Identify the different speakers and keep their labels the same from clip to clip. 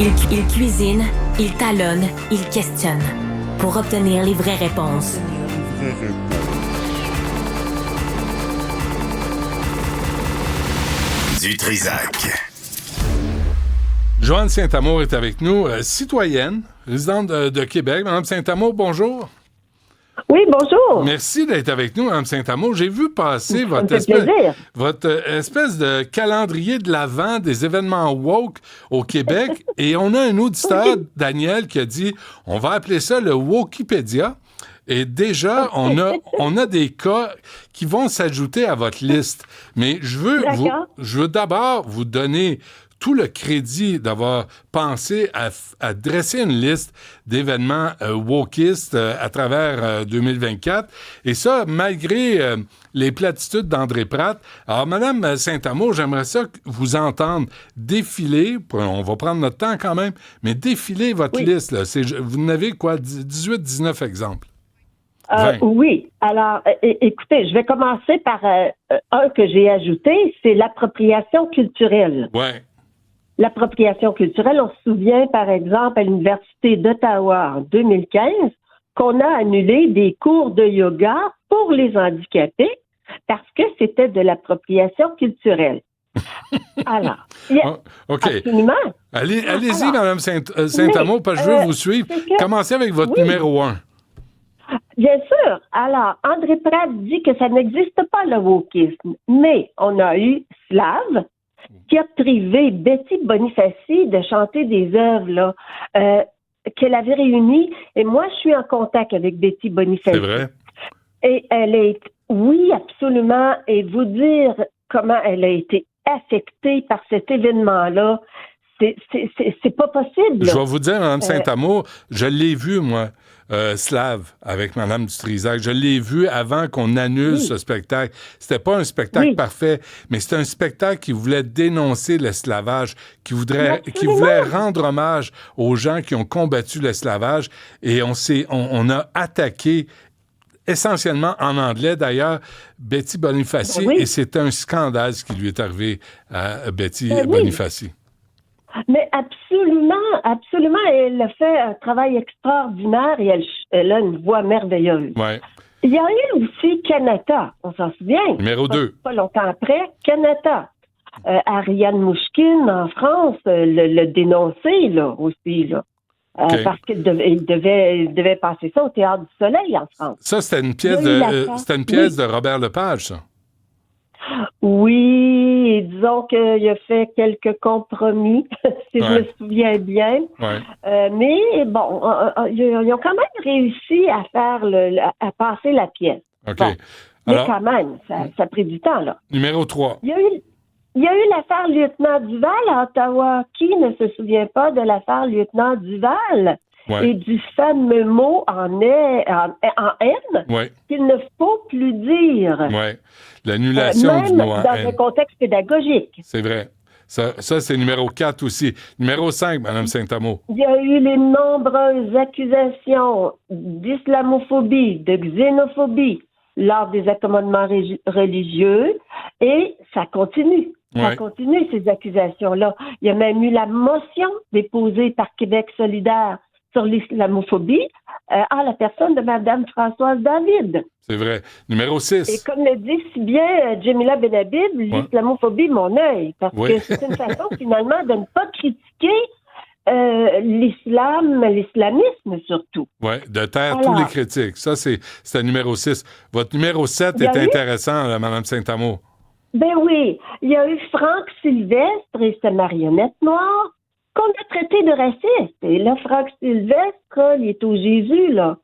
Speaker 1: Il cuisine, il talonne, il questionne pour obtenir les vraies réponses.
Speaker 2: Du Trizac.
Speaker 3: Joanne Saint-Amour est avec nous, citoyenne, résidente de Québec. Madame Saint-Amour, bonjour.
Speaker 4: Oui, bonjour.
Speaker 3: Merci d'être avec nous, Mme Saint-Amour. J'ai vu passer votre espèce de calendrier de l'Avent des événements woke au Québec. Et on a un auditeur, Daniel, qui a dit, on va appeler ça le Wokipédia. Et déjà, on a des cas qui vont s'ajouter à votre liste. Mais je veux d'abord vous donner tout le crédit d'avoir pensé à dresser une liste d'événements wokistes à travers 2024. Et ça, malgré les platitudes d'André Pratt. Alors, Madame Saint-Amour, j'aimerais ça vous entendre défiler, on va prendre notre temps quand même, mais défiler votre liste. Là. Vous en avez quoi, 18-19 exemples?
Speaker 4: Oui. Alors, écoutez, je vais commencer par un que j'ai ajouté, c'est l'appropriation culturelle.
Speaker 3: Oui.
Speaker 4: L'appropriation culturelle, on se souvient, par exemple, à l'Université d'Ottawa en 2015, qu'on a annulé des cours de yoga pour les handicapés parce que c'était de l'appropriation culturelle. Alors,
Speaker 3: OK.
Speaker 4: Absolument.
Speaker 3: Allez-y, Mme Saint-Amour, parce que je veux vous suivre. Commencez avec votre numéro 1.
Speaker 4: Bien sûr. Alors, André Pratt dit que ça n'existe pas, le wokisme. Mais on a eu Slav, qui a privé Betty Bonifaci de chanter des œuvres là, qu'elle avait réunies. Et moi, je suis en contact avec Betty Bonifaci.
Speaker 3: C'est vrai?
Speaker 4: Et elle est, oui, absolument. Et vous dire comment elle a été affectée par cet événement-là, c'est pas possible.
Speaker 3: Je vais vous dire, Mme Saint-Amour, je l'ai vu, moi, Slav, avec Mme Dutrisac. Je l'ai vu avant qu'on annule ce spectacle. C'était pas un spectacle parfait, mais c'était un spectacle qui voulait dénoncer l'esclavage, qui voulait rendre hommage aux gens qui ont combattu l'esclavage. Et on a attaqué essentiellement en anglais, d'ailleurs, Betty Bonifaci, et c'est un scandale ce qui lui est arrivé à Betty Bonifaci.
Speaker 4: Mais absolument, elle a fait un travail extraordinaire et elle a une voix merveilleuse.
Speaker 3: Ouais.
Speaker 4: Il y a eu aussi Kanata, on s'en souvient.
Speaker 3: Numéro 2.
Speaker 4: Pas longtemps après, Kanata. Ariane Mouchkine, en France, le dénonçait, là, aussi, là. Parce qu'il devait passer ça au Théâtre du Soleil, en France.
Speaker 3: Ça, c'était une pièce de Robert Lepage, ça.
Speaker 4: Oui, et disons qu'il a fait quelques compromis, si je me souviens bien.
Speaker 3: Ouais.
Speaker 4: Mais bon, ils ont quand même réussi à faire à passer la pièce.
Speaker 3: OK.
Speaker 4: Bon. Mais
Speaker 3: Alors,
Speaker 4: quand même, ça a pris du temps, là.
Speaker 3: Numéro 3.
Speaker 4: Il y a eu l'affaire Lieutenant Duval à Ottawa. Qui ne se souvient pas de l'affaire Lieutenant Duval?
Speaker 3: Ouais.
Speaker 4: Et du fameux mot en haine qu'il ne faut plus dire.
Speaker 3: Oui, l'annulation du mot en haine.
Speaker 4: Même dans un contexte pédagogique.
Speaker 3: C'est vrai. Ça, c'est numéro 4 aussi. Numéro 5, Mme Saint-Amour.
Speaker 4: Il y a eu les nombreuses accusations d'islamophobie, de xénophobie lors des accommodements religieux et ça continue. Ça continue, ces accusations-là. Il y a même eu la motion déposée par Québec solidaire sur l'islamophobie à la personne de Mme Françoise David.
Speaker 3: C'est vrai. Numéro 6.
Speaker 4: Et comme le dit si bien Jamila Benhabib, l'islamophobie, mon œil. Parce que c'est une façon, finalement, de ne pas critiquer l'islamisme, surtout.
Speaker 3: Oui, de taire tous les critiques. Ça, c'est le numéro 6. Votre numéro 7 est intéressant, là, Mme Saint-Amour.
Speaker 4: Ben oui. Il y a eu Franck Sylvestre et sa marionnette noire qu'on a traité de raciste. Et là, Franck Sylvestre, il est au Jésus, là,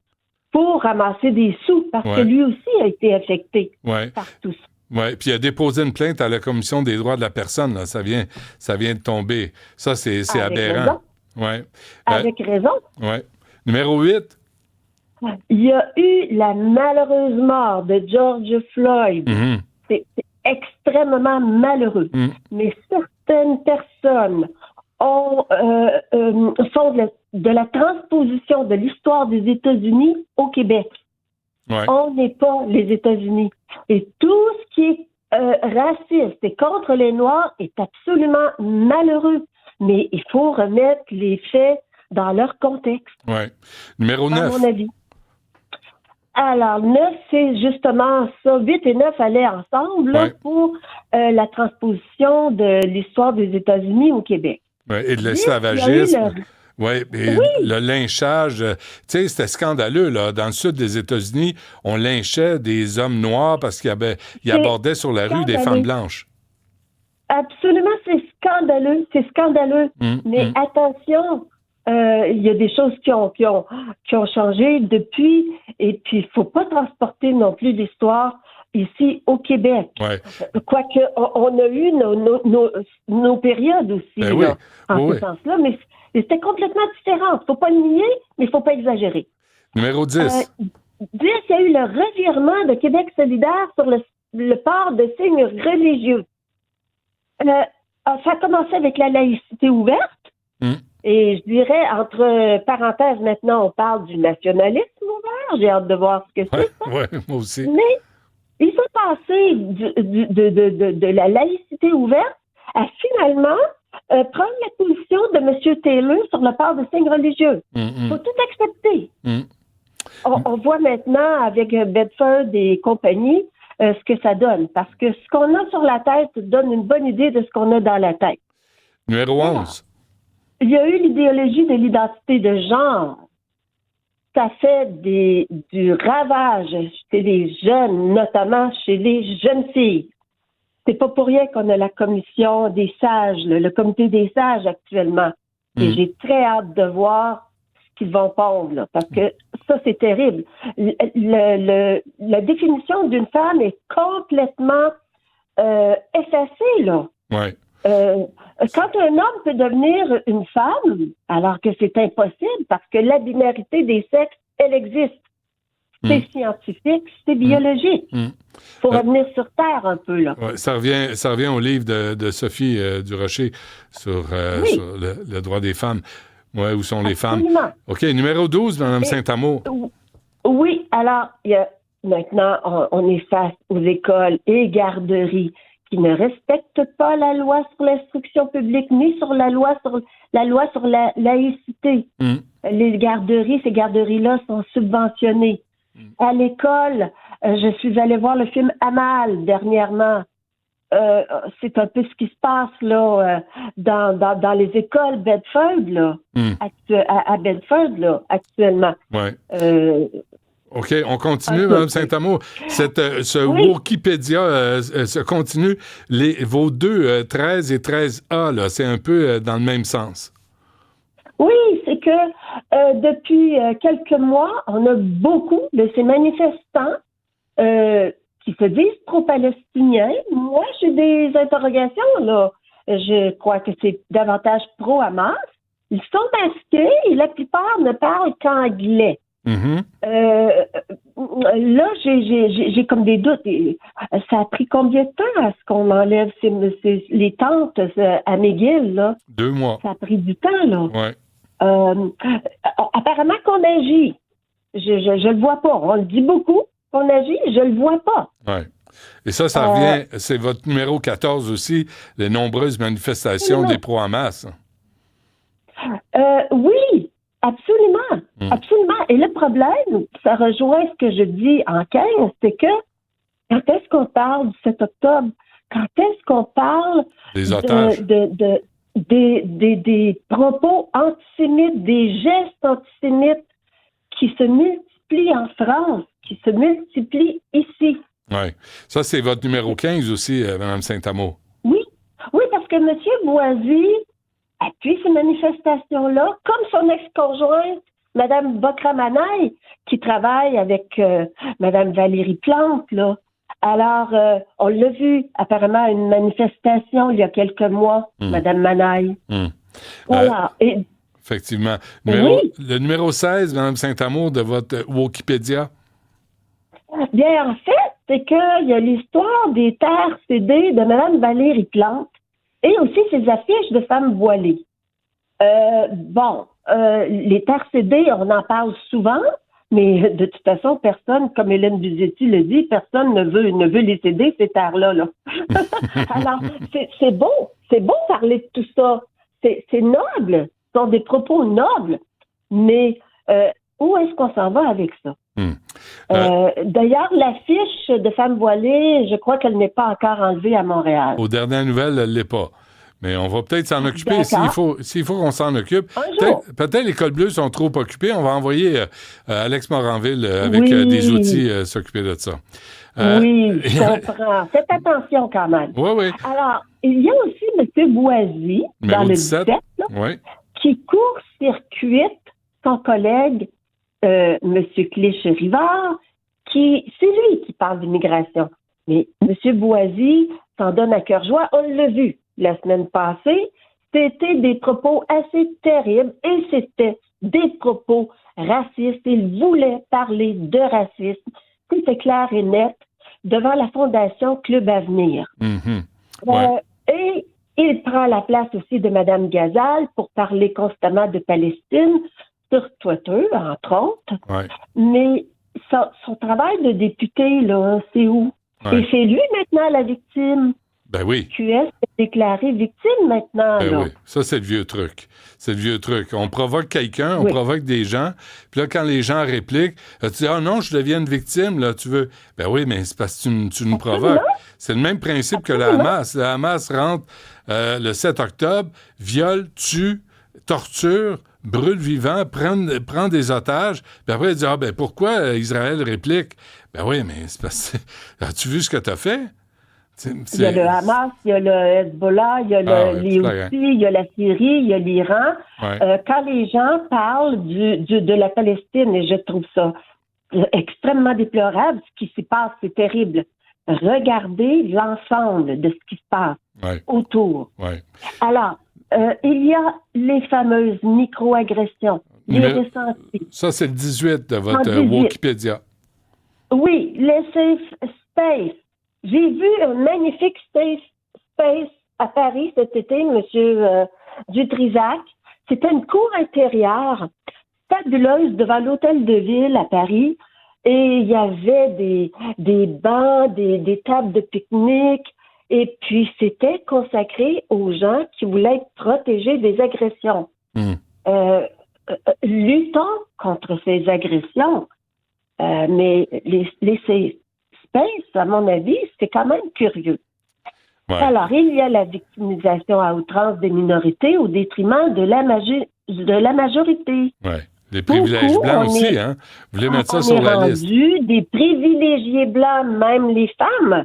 Speaker 4: pour ramasser des sous, parce que lui aussi a été affecté par tout ça.
Speaker 3: Oui, puis il a déposé une plainte à la Commission des droits de la personne. Là. Ça vient de tomber. Ça, c'est aberrant.
Speaker 4: Avec raison.
Speaker 3: Oui. Numéro 8.
Speaker 4: Il y a eu la malheureuse mort de George Floyd.
Speaker 3: Mm-hmm.
Speaker 4: C'est extrêmement malheureux. Mais certaines personnes font de la transposition de l'histoire des États-Unis au Québec. On n'est pas les États-Unis. Et tout ce qui est raciste et contre les Noirs est absolument malheureux. mais il faut remettre les faits dans leur contexte.
Speaker 3: Oui. Numéro 9.
Speaker 4: À mon avis. Alors, 9, c'est justement ça. 8 et 9 allaient ensemble là, pour la transposition de l'histoire des États-Unis au Québec.
Speaker 3: Ouais, et de l'esclavagisme. Oui, le lynchage, tu sais, c'était scandaleux, là. Dans le sud des États-Unis, on lynchait des hommes noirs parce qu'ils abordaient sur la rue des femmes blanches.
Speaker 4: Absolument, c'est scandaleux. Mais attention, il y a des choses qui ont changé depuis, et puis il faut pas transporter non plus l'histoire ici au Québec.
Speaker 3: Ouais.
Speaker 4: Quoique, on a eu nos périodes aussi, là, en ce sens-là, mais c'était complètement différent. Il ne faut pas le nier, mais il ne faut pas exagérer.
Speaker 3: Numéro 10.
Speaker 4: 10, il y a eu le revirement de Québec solidaire sur le port de signes religieux. Ça a commencé avec la laïcité ouverte. Et je dirais, entre parenthèses, maintenant, on parle du nationalisme ouvert. J'ai hâte de voir ce que c'est.
Speaker 3: Oui, moi aussi.
Speaker 4: Mais il faut passer de la laïcité ouverte à finalement prendre la position de M. Taylor sur le port de signes religieux. Il faut tout accepter. On voit maintenant avec Bedford et compagnie ce que ça donne. Parce que ce qu'on a sur la tête donne une bonne idée de ce qu'on a dans la tête.
Speaker 3: Numéro 11.
Speaker 4: Il y a eu l'idéologie de l'identité de genre. Ça fait du ravage chez les jeunes, notamment chez les jeunes filles. C'est pas pour rien qu'on a la commission des sages, le comité des sages actuellement. Et j'ai très hâte de voir ce qu'ils vont pondre, là, parce que ça, c'est terrible. La définition d'une femme est complètement effacée, là.
Speaker 3: Ouais.
Speaker 4: Quand un homme peut devenir une femme, alors que c'est impossible, parce que la binarité des sexes, elle existe. C'est scientifique, c'est biologique. Faut revenir sur Terre un peu, là.
Speaker 3: Ouais, ça revient au livre de Sophie Durocher sur le droit des femmes. Ouais, où sont les femmes? OK, numéro 12, Mme Saint-Amour.
Speaker 4: Oui, alors, maintenant, on est face aux écoles et garderies qui ne respectent pas la loi sur l'instruction publique, ni sur la loi sur la laïcité. Ces garderies-là sont subventionnées. À l'école, je suis allée voir le film Amal dernièrement. C'est un peu ce qui se passe là dans les écoles Bedford là, à Bedford là actuellement.
Speaker 3: Ouais. OK, on continue, Mme Saint-Amour. Ce Wikipédia se continue. Vos deux 13 et 13A, là, c'est un peu dans le même sens.
Speaker 4: Oui, c'est que depuis quelques mois, on a beaucoup de ces manifestants qui se disent pro-palestiniens. Moi, j'ai des interrogations, là. Je crois que c'est davantage pro-Hamas. Ils sont masqués et la plupart ne parlent qu'anglais. Là, j'ai comme des doutes. Ça a pris combien de temps à ce qu'on enlève les tentes à McGill, là?
Speaker 3: 2 mois.
Speaker 4: Ça a pris du temps, là.
Speaker 3: Ouais.
Speaker 4: Apparemment qu'on agit. Je le vois pas. On le dit beaucoup qu'on agit, je le vois pas.
Speaker 3: Ouais. Et ça revient, c'est votre numéro 14 aussi, les nombreuses manifestations des pro-Hamas.
Speaker 4: Oui, absolument. Absolument. Et le problème, ça rejoint ce que je dis en 15, c'est que quand est-ce qu'on parle du 7 octobre? Quand est-ce qu'on parle
Speaker 3: des otages?
Speaker 4: Des propos antisémites, des gestes antisémites qui se multiplient en France, qui se multiplient ici?
Speaker 3: Oui. Ça, c'est votre numéro 15 aussi, Mme Saint-Amour.
Speaker 4: Oui, parce que M. Boisy appuie ces manifestations-là, comme son ex-conjointe, Mme Bokramanaï, qui travaille avec Mme Valérie Plante, là. Alors, on l'a vu apparemment à une manifestation il y a quelques mois, Mme Manaï. Voilà.
Speaker 3: Effectivement. Le numéro 16, Mme Saint-Amour, de votre Wikipédia.
Speaker 4: Bien, en fait, c'est qu'il y a l'histoire des terres cédées de Mme Valérie Plante et aussi ses affiches de femmes voilées. Les terres cédées, on en parle souvent, mais de toute façon, personne, comme Hélène Buzetti le dit, personne ne veut les céder, ces terres-là. Là. Alors, c'est bon de parler de tout ça. c'est noble. Ce sont des propos nobles. Mais où est-ce qu'on s'en va avec ça? D'ailleurs, l'affiche de femmes voilées, je crois qu'elle n'est pas encore enlevée à Montréal.
Speaker 3: Aux dernières nouvelles, elle ne l'est pas. Mais on va peut-être s'en occuper s'il faut qu'on s'en occupe. Peut-être les cols bleus sont trop occupés. On va envoyer Alex Moranville avec des outils s'occuper de ça.
Speaker 4: Oui, je comprends. Faites attention quand même.
Speaker 3: Oui.
Speaker 4: Alors, il y a aussi M. Boisy, dans le 17, qui court-circuite son collègue M. Clich-Rivard, c'est lui qui parle d'immigration. Mais M. Boisy s'en donne à cœur joie. On l'a vu la semaine passée. C'était des propos assez terribles et c'était des propos racistes. Il voulait parler de racisme. C'était clair et net devant la Fondation Club Avenir. Et il prend la place aussi de Mme Gazal pour parler constamment de Palestine sur Twitter, entre autres. Mais son travail de député, là, c'est où? Et c'est lui maintenant la victime.
Speaker 3: Ben oui.
Speaker 4: QS est déclaré victime maintenant.
Speaker 3: Ben
Speaker 4: là.
Speaker 3: oui, ça c'est le vieux truc. C'est le vieux truc. On provoque quelqu'un, on provoque des gens, puis là, quand les gens répliquent, tu dis « Ah non, je deviens une victime, là, tu veux... » Ben oui, mais c'est parce que tu nous provoques. C'est le même principe que la Hamas. La Hamas rentre le 7 octobre, viole, tue, torture, brûle vivant, prend des otages, puis après, il dit « Ah ben pourquoi Israël réplique? » Ben oui, mais c'est parce que... As-tu vu ce que t'as fait?
Speaker 4: Il y a le Hamas, il y a le Hezbollah, il y a les Houthis, il y a la Syrie, il y a l'Iran. Quand les gens parlent de la Palestine, et je trouve ça extrêmement déplorable, ce qui s'y passe, c'est terrible. Regardez l'ensemble de ce qui se passe autour. Alors, il y a les fameuses microagressions, les ressentis.
Speaker 3: Ça, c'est le 18 de votre Wikipédia.
Speaker 4: Oui, les safe space. J'ai vu un magnifique safe space à Paris cet été, M. Dutrisac. C'était une cour intérieure fabuleuse devant l'hôtel de ville à Paris. Et il y avait des bancs, des tables de pique-nique. Et puis, c'était consacré aux gens qui voulaient être protégés des agressions. Luttons contre ces agressions. Mais les safe space, à mon avis, c'est quand même curieux. Alors, il y a la victimisation à outrance des minorités au détriment de la majorité.
Speaker 3: Les privilèges blancs aussi, hein? Vous voulez mettre ça sur la liste.
Speaker 4: Des privilégiés blancs, même les femmes.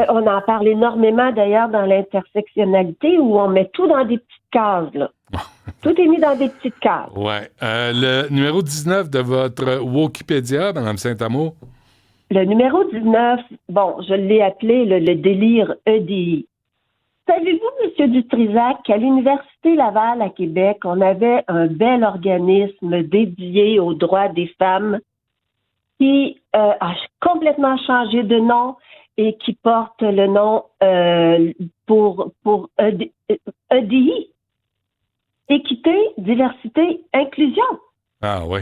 Speaker 4: On en parle énormément, d'ailleurs, dans l'intersectionnalité, où on met tout dans des petites cases, là. Tout est mis dans des petites cases.
Speaker 3: Le numéro 19 de votre Wikipédia, Mme Saint-Amour?
Speaker 4: Le numéro 19, je l'ai appelé le délire EDI. Savez-vous, M. Dutrisac, qu'à l'Université Laval à Québec, on avait un bel organisme dédié aux droits des femmes qui a complètement changé de nom et qui porte le nom pour EDI. Équité, diversité, inclusion.
Speaker 3: Ah oui.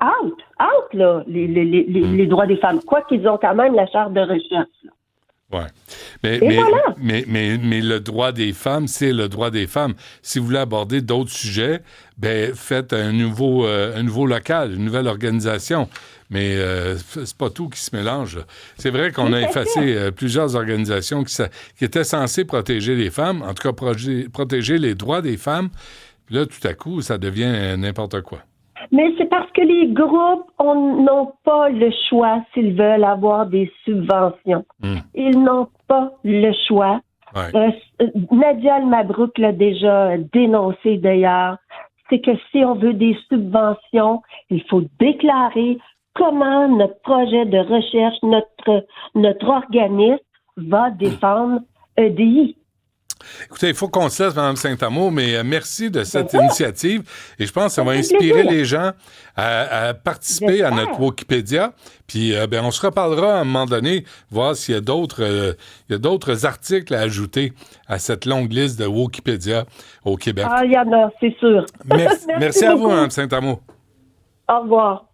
Speaker 4: Out, là, les droits des femmes. Quoi qu'ils ont quand même la charte de recherche.
Speaker 3: Oui. Mais le droit des femmes, c'est le droit des femmes. Si vous voulez aborder d'autres sujets, faites un nouveau local, une nouvelle organisation. Mais c'est pas tout qui se mélange. C'est vrai qu'on a effacé plusieurs organisations qui étaient censées protéger les femmes, en tout cas protéger les droits des femmes. Puis là, tout à coup, ça devient n'importe quoi.
Speaker 4: Mais c'est parce que les groupes n'ont pas le choix s'ils veulent avoir des subventions. Ils n'ont pas le choix. Nadia El-Mabrouk l'a déjà dénoncé d'ailleurs. C'est que si on veut des subventions, il faut déclarer comment notre projet de recherche, notre organisme va défendre EDI.
Speaker 3: Écoutez, il faut qu'on se laisse, Mme Saint-Amour, mais merci de cette initiative. Et je pense que ça va inspirer les gens à participer à notre Wikipédia. Puis, on se reparlera à un moment donné, voir s'il y a d'autres articles à ajouter à cette longue liste de Wikipédia au Québec.
Speaker 4: Il y en a, c'est sûr.
Speaker 3: Merci à vous, Mme Saint-Amour.
Speaker 4: Au revoir.